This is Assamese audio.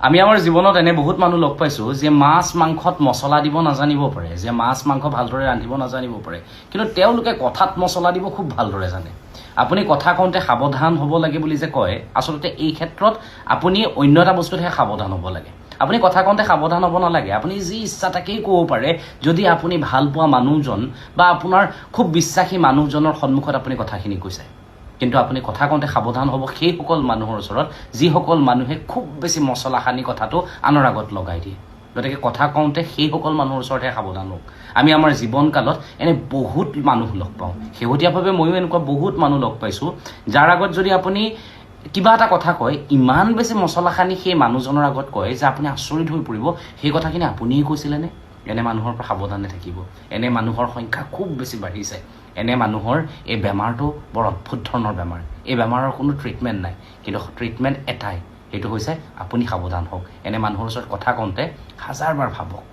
আমি আমাৰ জীৱনত এনে বহুত মানুহ লগ পাইছোঁ যে মাছ মাংসত মছলা দিব নাজানিব পাৰে, যে মাছ মাংস ভালদৰে ৰান্ধিব নাজানিব পাৰে, কিন্তু তেওঁলোকে কথাত মছলা দিব খুব ভালদৰে জানে। আপুনি কথা কওঁতে সাৱধান হ'ব লাগে বুলি যে কয়, আচলতে এই ক্ষেত্ৰত আপুনি অন্য এটা বস্তুতহে সাৱধান হ'ব লাগে। আপুনি কথা কওঁতে সাৱধান হ'ব নালাগে, আপুনি যি ইচ্ছা তাকেই ক'ব পাৰে যদি আপুনি ভাল পোৱা মানুহজন বা আপোনাৰ খুব বিশ্বাসী মানুহজনৰ সন্মুখত আপুনি কথাখিনি কৈছে। কিন্তু আপুনি কথা কওঁতে সাৱধান হ'ব সেইসকল মানুহৰ ওচৰত যিসকল মানুহে খুব বেছি মছলা সানি কথাটো আনৰ আগত লগাই দিয়ে। গতিকে কথা কওঁতে সেইসকল মানুহৰ ওচৰতহে সাৱধান হওক। আমি আমাৰ জীৱনকালত এনে বহুত মানুহ লগ পাওঁ, শেহতীয়াভাৱে ময়ো এনেকুৱা বহুত মানুহ লগ পাইছোঁ যাৰ আগত যদি আপুনি কিবা এটা কথা কয় ইমান বেছি মছলা সানি সেই মানুহজনৰ আগত কয় যে আপুনি আচৰিত হৈ পৰিব সেই কথাখিনি আপুনিয়ে কৈছিলেনে। এনে মানুহৰ পৰা সাৱধানে থাকিব। এনে মানুহৰ সংখ্যা খুব বেছি বাঢ়িছে। এনে মানুহৰ এই বেমাৰটো বৰ অদ্ভুত ধৰণৰ বেমাৰ। এই বেমাৰৰ কোনো ট্ৰিটমেণ্ট নাই, কিন্তু ট্ৰিটমেণ্ট এটাই, সেইটো হৈছে আপুনি সাৱধান হওক। এনে মানুহৰ ওচৰত কথা কওঁতে হাজাৰবাৰ ভাবক।